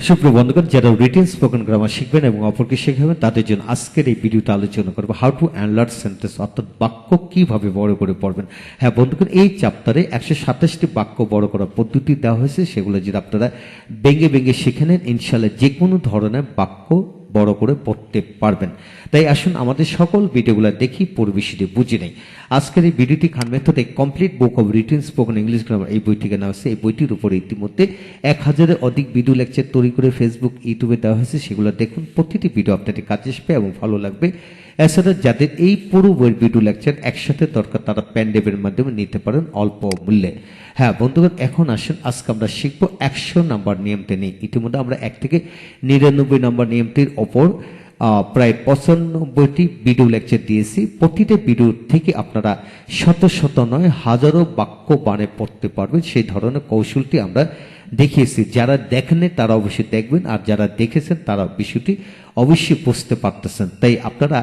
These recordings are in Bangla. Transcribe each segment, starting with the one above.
সুপ্রিয় বন্ধুগণ, যারা রিটেন স্পোকেন গ্রামার শিখবেন এবং অপরকে শেখাবেন তাদের জন্য আজকের এই ভিডিওতে আলোচনা করবো হাউ টু অ্যানলার্জ সেন্টেন্স, অর্থাৎ বাক্য কিভাবে বড় করে পড়বেন। হ্যাঁ বন্ধুগণ, এই চ্যাপ্টারে 127টি বাক্য বড় করার পদ্ধতি দেওয়া হয়েছে, সেগুলো যদি আপনারা ভেঙে ভেঙে শিখে নেন ইনশাল্লাহ যে কোনো ধরনের বাক্য বড় করে পড়তে পারবেন। তাই আসুন আমাদের সকল ভিডিওগুলো দেখি, পরিবেশিটি বুঝে নেই। আজকের এই ভিডিওটি খান মেথডে complete book of written spoken English grammar এই বইটিকে নেওয়া হয়েছে। এই বইটির উপরে ইতিমধ্যে 1000-এর অধিক ভিডিও লেকচার তৈরি করে ফেসবুক, ইউটিউবে দেওয়া হয়েছে, সেগুলো দেখুন। প্রতিটি ভিডিও আপনাদের কাজে আসবে এবং ভালো লাগবে। এছাড়া যাদের এই পুরো বইয়ের ভিডিও লেকচার একসাথে দরকার তারা পেন ড্রাইভের মাধ্যমে নিতে পারেন অল্প মূল্যে। হ্যাঁ বন্ধুগণ, এখন আসুন আজকে আমরা শিখবো 100 নাম্বার নিয়মটি নিয়ে। ইতিমধ্যে আমরা 1 থেকে 99 নম্বর নিয়মটির ওপর প্রায় 95টি ভিডিও লেকচার দিয়েছি। প্রতিটা ভিডিও থেকে আপনারা শত শত নয় হাজারো বাক্য বানে পড়তে পারবেন, সেই ধরনের কৌশলটি আমরা দেখিয়েছি। যারা দেখেননি তারা অবশ্যই দেখবেন, আর যারা দেখেছেন তারা বিষয়টি অবশ্যই বুঝতে পারতেছেন। তাই আপনারা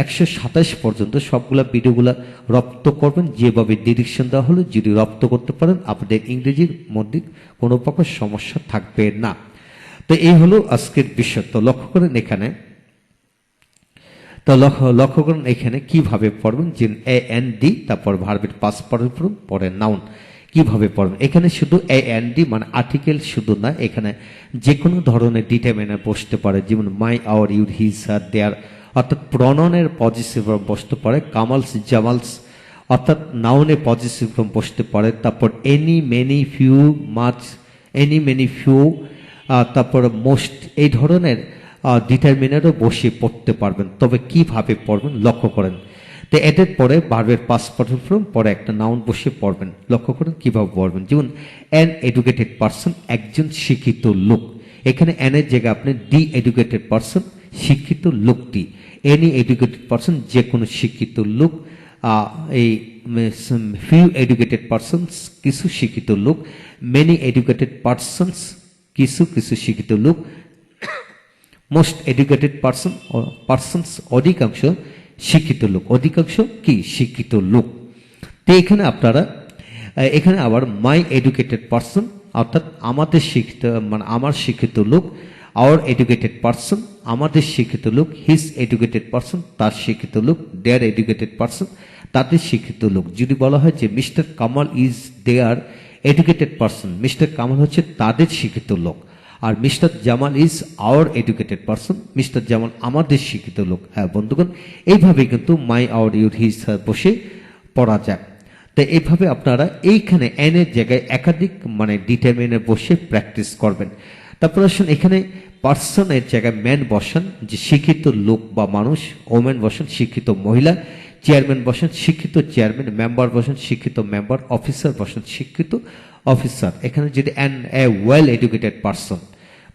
127 পর্যন্ত সবগুলা ভিডিওগুলা রপ্ত করবেন, যেভাবে ডিরেকশন দেওয়া হলো যদি রপ্ত করতে পারেন আপনাদের ইংরেজির মধ্যে কোনো প্রকার সমস্যা থাকবে না। তো এই হলো আজকের বিষয়। তো লক্ষ্য করেন এখানে, তো লক্ষ্য করুন এখানে কিভাবে পড়বেন, যে এ এন ডি তারপর ভার্বের পাস্ট পারফর্ম পরে নাউন কিভাবে পড়বেন। এখানে শুধু এ এন ডি মানে আর্টিকেল শুধু না, এখানে যে কোনো ধরনের ডিটারমিনার বসতে পারে, যেমন মাই, আওয়ার, ইউর, হিজ, হার, দেয়ার, অর্থাৎ প্রননের পজিটিভ ফর্ম বসতে পারে। কামালস, জামালস অর্থাৎ নাউনের পজিটিভ ফর্ম বসতে পারে। তারপর any, many, few, much, any, many, few, তারপর মোস্ট, এই ধরনের ডিটারমিনারও বসে পড়তে পারবেন। তবে কিভাবে পড়বেন লক্ষ্য করেন। তো এটার পরে ভার্বের পাস্ট পারফেক্ট ফর্ম পরে একটা নাউন বসে পড়বেন। লক্ষ্য করেন কিভাবে পড়বেন, যেমন অ্যান এডুকেটেড পারসন, একজন শিক্ষিত লোক। এখানে অ্যান এর জায়গায় আপনি দি এডুকেটেড পারসন, শিক্ষিত লোকটি। এনি এডুকেটেড পারসন, যে কোনো শিক্ষিত লোক। এই ফিউ এডুকেটেড পারসনস, কিছু শিক্ষিত লোক। মেনি এডুকেটেড পারসনস, কিছু কিছু শিক্ষিত লোক। মোস্ট এডুকেটেড পারসন, পারসনস, অধিকাংশ শিক্ষিত লোক। অধিকাংশ কি শিক্ষিত লোক। তো এখানে আপনারা এখানে আবার মাই এডুকেটেড পারসন, অর্থাৎ আমাদের শিক্ষিত মানে আমার শিক্ষিত লোক। আওয়ার এডুকেটেড পারসন, আমাদের শিক্ষিত লোক। হিজ এডুকেটেড পারসন, তার শিক্ষিত লোক। দেয়ার এডুকেটেড পারসন, তাদের শিক্ষিত লোক। যদি বলা হয় যে mister Kamal is their educated person, mister Kamal হচ্ছে তাদের শিক্ষিত লোক। আর mister Jamal is our educated person, mister Jamal আমাদের শিক্ষিত লোক। হ্যাঁ বন্ধুগণ, এইভাবে কিন্তু মাই, আওয়ার, ইউর, হিজ বসে পড়া যায়। তো এইভাবে আপনারা এইখানে এন এর জায়গায় একাধিক মানে ডিটারমিনার বসে প্র্যাকটিস করবেন। তারপর আসুন এখানে পার্সনের জায়গায় ম্যান বসান, যে শিক্ষিত লোক বা মানুষ। ওম্যান বসান, শিক্ষিত মহিলা। চেয়ারম্যান বসান, শিক্ষিত চেয়ারম্যান। মেম্বার বসান, শিক্ষিত মেম্বার। অফিসার বসান, শিক্ষিত অফিসার। এখানে যদি an A well educated person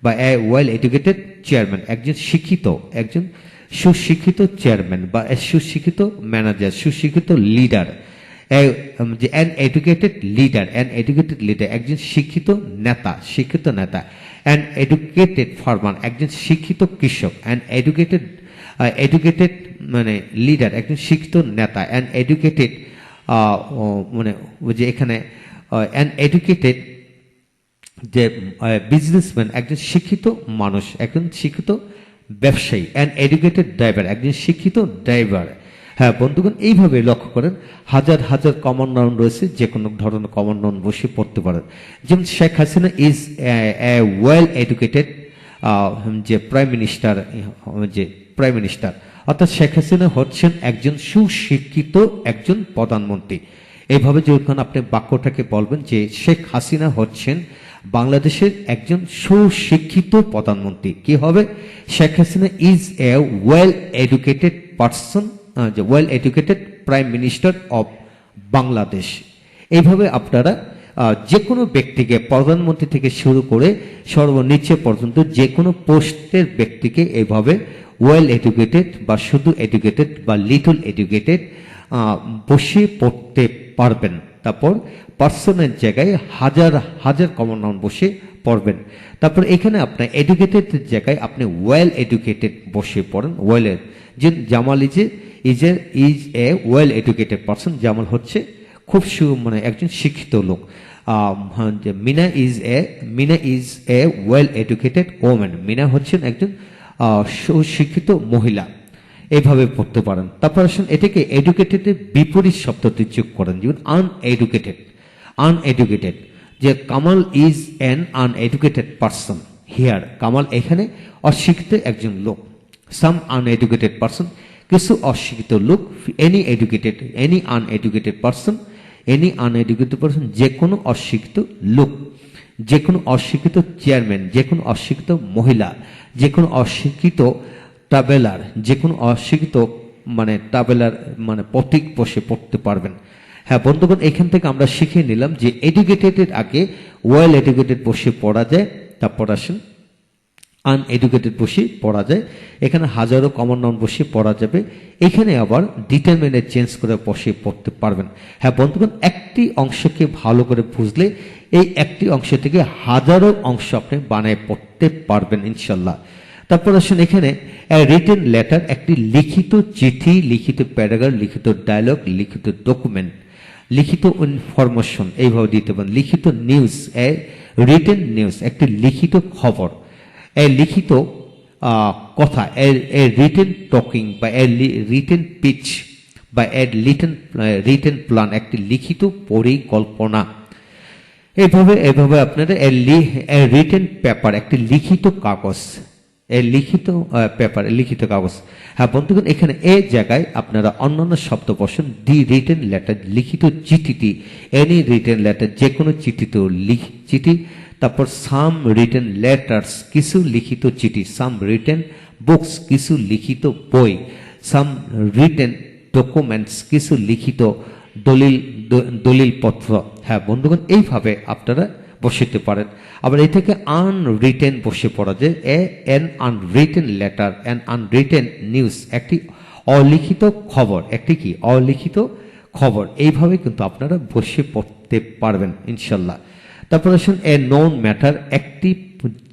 বা এ ওয়েল এডুকেটেড চেয়ারম্যান, একজন শিক্ষিত, একজন সুশিক্ষিত চেয়ারম্যান বা সুশিক্ষিত ম্যানেজার, সুশিক্ষিত leader. An educated leader, an educated leader, একজন শিক্ষিত নেতা, শিক্ষিত নেতা। অ্যান এডুকেটেড ফার্মার, একজন শিক্ষিত কৃষক। অ্যান এডুকেটেড মানে লিডার, একজন শিক্ষিত নেতা। অ্যান এডুকেটেড মানে যে এখানে অ্যান এডুকেটেড যে বিজনেসম্যান, একজন শিক্ষিত মানুষ, একজন শিক্ষিত ব্যবসায়ী। অ্যান এডুকেটেড ড্রাইভার, একজন শিক্ষিত ড্রাইভার। হ্যাঁ বন্ধুগণ, এইভাবে লক্ষ্য করেন হাজার হাজার কমন নাউন রয়েছে, যে কোনো ধরনের কমন নাউন বসে পড়তে পারেন। যেমন Sheikh Hasina is a well educated যে প্রাইম মিনিস্টার, যে প্রাইম মিনিস্টার, অর্থাৎ শেখ হাসিনা হচ্ছেন একজন সুশিক্ষিত একজন প্রধানমন্ত্রী। এইভাবে যখন আপনি বাক্যটাকে বলবেন যে শেখ হাসিনা হচ্ছেন বাংলাদেশের একজন সুশিক্ষিত প্রধানমন্ত্রী, কি হবে? Sheikh Hasina is a well educated person, যে well educated prime minister of Bangladesh. এইভাবে আপনারা যে কোনো ব্যক্তিকে, প্রধানমন্ত্রী থেকে শুরু করে সর্বনিচে পর্যন্ত যে কোনো পোস্টের ব্যক্তিকে এইভাবে ওয়েল এডুকেটেড বা শুধু এডুকেটেড বা লিটল এডুকেটেড বসে পড়তে পারবেন। তারপর পার্সনের জায়গায় হাজার হাজার কমন নাউন বসে পড়বেন। তারপর এখানে আপনার এডুকেটেড জায়গায় আপনি ওয়েল এডুকেটেড বসে পড়েন। ওয়েলের যে Jamal is a well educated person, Jamal হচ্ছে খুব মানে একজন শিক্ষিত লোক। Mina is a well educated women. Mina হচ্ছেন একজন সুশিক্ষিত মহিলা, এইভাবে পড়তে পারেন। তারপর আসুন এটাকে এডুকেটেডের বিপরীত শব্দটি যোগ করেন, যেমন আনএডুকেটেড। আনএডুকেটেড, যে Kamal is an uneducated person here. Kamal এখানে অশিক্ষিত একজন লোক। সাম আনএডুকেটেড পারসন, কিছু অশিক্ষিত লোক। Any educated, any uneducated person, any uneducated person, যে কোনো অশিক্ষিত লোক, যে কোনো অশিক্ষিত চেয়ারম্যান, যে কোনো অশিক্ষিত মহিলা, যে কোনো অশিক্ষিত ট্রাভেলার, যে কোনো অশিক্ষিত ট্রাভেলার পথিক বসে পড়তে পারবেন। হ্যাঁ বন্ধুগণ, এখান থেকে আমরা শিখে নিলাম যে এডুকেটেডের আগে ওয়েল এডুকেটেড বসে পড়া যায়। তারপর আসেন আনএডুকেটেড বসে পড়া যায়। এখানে হাজারো কমন নাউন বসে পড়া যাবে। এখানে আবার ডিটারমিনে চেঞ্জ করে বসে পড়তে পারবেন। হ্যাঁ বন্ধুগণ, একটি অংশকে ভালো করে বুঝলে এই একটি অংশ থেকে হাজারো অংশ আপনি বানায় পড়তে পারবেন ইনশাল্লাহ। তারপর আসুন এখানে রিটেন লেটার, একটি লিখিত চিঠি, লিখিত প্যারাগ্রাফ, লিখিত ডায়লগ, লিখিত ডকুমেন্ট, লিখিত ইনফরমেশন, এইভাবে দিতে পারেন। লিখিত নিউজ, এ রিটেন নিউজ, একটি লিখিত খবর। এ লিখিত কথা, এ রিটেন টকিং বা এ রিটেন পিচ বা এ রিটেন প্ল্যান, একটি লিখিত পরিকল্পনা। এভাবে আপনারা এ রিটেন পেপার, একটি লিখিত কাগজ, লিখিত পেপার, লিখিত কাগজ। হ্যাঁ বন্ধুগণ, এখানে এ জায়গায় আপনারা অন্যান্য শব্দ বসেন। দি রিটেন লেটার, লিখিত চিঠিটি। এনি রিটেন লেটার, যে কোনো চিঠিতে চিঠি। তারপর সাম রিটেন লেটার্স, কিছু লিখিত চিঠি। সাম রিটেন বুকস, কিছু লিখিত বই। সাম রিটেন ডকুমেন্টস, কিছু লিখিত দলিলপত্র। হ্যাঁ বন্ধুগণ, এইভাবে আপনারা বসাতে পারেন। আবার এই থেকে আনরিটেন বসে পড়া যায়। N unwritten letter, N unwritten news, একটি অলিখিত খবর, একটি কি অলিখিত খবর। এইভাবে কিন্তু আপনারা বসে পড়তে পারবেন ইনশাল্লাহ। তারপর আসুন এ নোন ম্যাটার, একটি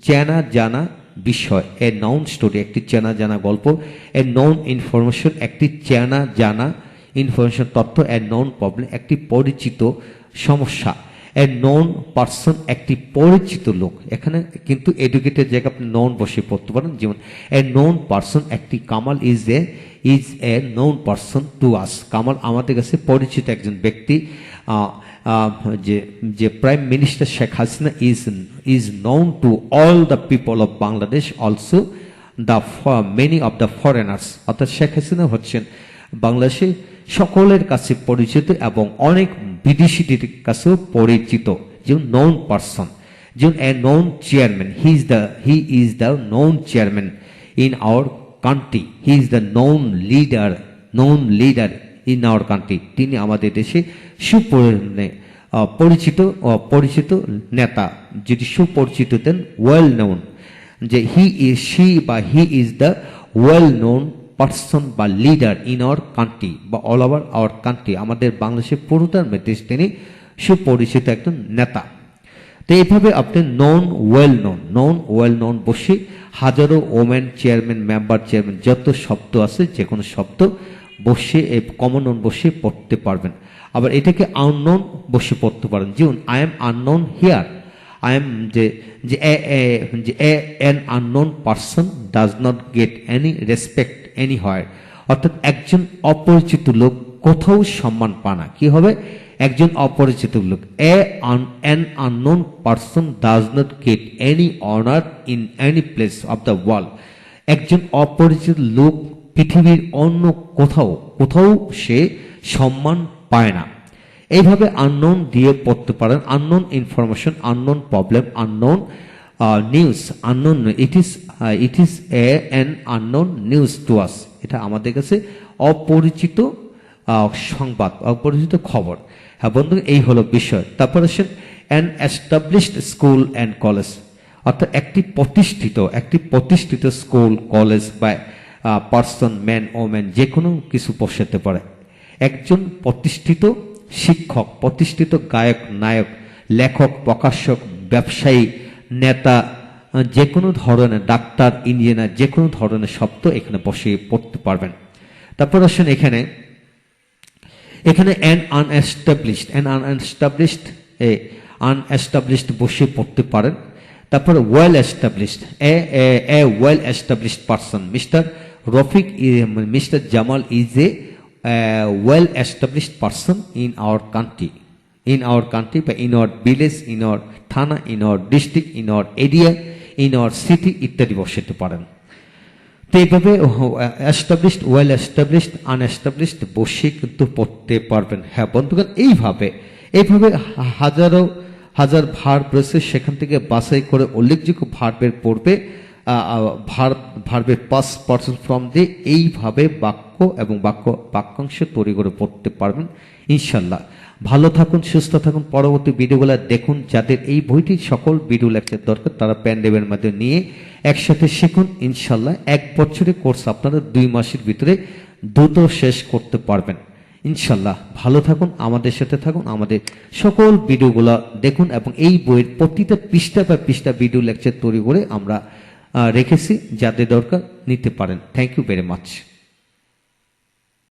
চেনা জানা বিষয়। এ নাউন স্টোরি, একটি চেনা জানা গল্প। এ নোন ইনফরমেশন, একটি চেনা জানা ইনফরমেশন তথ্য। এ নোন প্রবলেম, একটি পরিচিত সমস্যা। এ নোন পার্সন, একটি পরিচিত লোক। এখানে কিন্তু এডুকেটেড জায়গায় আপনি নোন বসে পড়তে পারেন। যেমন এ নোন পার্সন, একটি Kamal is a known person to us. Kamal আমাদের কাছে পরিচিত একজন ব্যক্তি। যে prime minister Sheikh Hasina is known to all the people of Bangladesh, also the many of the foreigners. অর্থাৎ শেখ হাসিনা হচ্ছেন বাংলাদেশে সকলের কাছে পরিচিত এবং অনেক বিদেশিদের কাছেও পরিচিত। যেমন নোন পার্সন, যেমন a known chairman, he is the known chairman in our country. He is the known leader in our country. তিনি আমাদের দেশে পরিচিত নেতা। যদি সুপরিচিত দেন ওয়েল নোন, যে হি is the well known person বা লিডার ইন আওয়ার কান্ট্রি বা অল ওভার আওয়ার কান্ট্রি। আমাদের বাংলাদেশের পুরোটার মধ্যে তিনি সুপরিচিত একজন নেতা। তো এইভাবে আপনি নন ওয়েল নোন বসে হাজারো ওমেন, চেয়ারম্যান, মেম্বার, চেয়ারম্যান, যত শব্দ আছে যে কোনো শব্দ বসে কমন নোন বসে পড়তে পারবেন। আবার এটাকে আননোন বসে পড়তে পারেন। যেমন I am unknown here. I am an unknown person does not get any respect anywhere। অর্থাৎ একজন অপরিচিত লোক কোথাও সম্মান পায় না। কি হবে? একজন অপরিচিত লোক। an unknown person does not get any honor in any place of the world। একজন অপরিচিত লোক পৃথিবীর অন্য কোথাও সে সম্মান পায় না। এইভাবে আননোন দিয়ে পড়তে পারেন। Unknown information, unknown problem, unknown news, unknown it is an unknown news to us. এটা আমাদের কাছে অপরিচিত সংবাদ, অপরিচিত খবর। হ্যাঁ বন্ধু, এই হলো বিষয়। তারপর আসেন an established school and college. অর্থাৎ একটি প্রতিষ্ঠিত স্কুল, কলেজ বা পার্সন, ম্যান, ওম্যান, যে কোনো কিছু বসাতে পারে। একজন প্রতিষ্ঠিত শিক্ষক, প্রতিষ্ঠিত গায়ক, নায়ক, লেখক, প্রকাশক, ব্যবসায়ী, নেতা, যে কোনো ধরনের ডাক্তার, ইঞ্জিনিয়ার, যে কোনো ধরনের শব্দ এখানে বসে পড়তে পারবেন। তারপর আসেন এখানে অ্যান আনএস্টাবলিশড আনএস্টাবলিশড বসে পড়তে পারেন। তারপরে well established, a well established person, mister Jamal is a well established person in our country বা in our village, in our thana, in our district, in our area, in our city ইত্যাদি বসাতে পারেন। তো এইভাবে এস্টাবলিশড, ওয়েল এস্টাবলিশড, আনএস্টাবলিশড বসে কিন্তু পড়তে পারবেন। হ্যাঁ বন্ধুগণ, এইভাবে হাজার ভার্ব রয়েছে, সেখান থেকে বাছাই করে উল্লেখযোগ্য ভার্বের পড়বে, ভার্বের পাস্ট পার্সন ফর্ম দিয়ে এইভাবে বাক্য এবং বাক্যাংশ তৈরি করে পড়তে পারবেন ইনশাল্লাহ। ভালো থাকুন, সুস্থ থাকুন। পরবর্তী ভিডিওগুলো দেখুন। যাদের এই বইটি সকল ভিডিও লেকচার দরকার তারা পেন ড্রাইভের মাধ্যমে নিয়ে একসাথে শিখুন ইনশাল্লাহ। 1 বছরের কোর্স আপনারা 2 মাসের ভিতরে দ্রুত শেষ করতে পারবেন ইনশাল্লাহ। ভালো থাকুন, আমাদের সাথে থাকুন, আমাদের সকল ভিডিওগুলো দেখুন এবং এই বইয়ের প্রতিটা পৃষ্ঠা ভিডিও লেকচার তৈরি করে আমরা রেখেছি, যাদের দরকার নিতে পারেন। Thank you very much.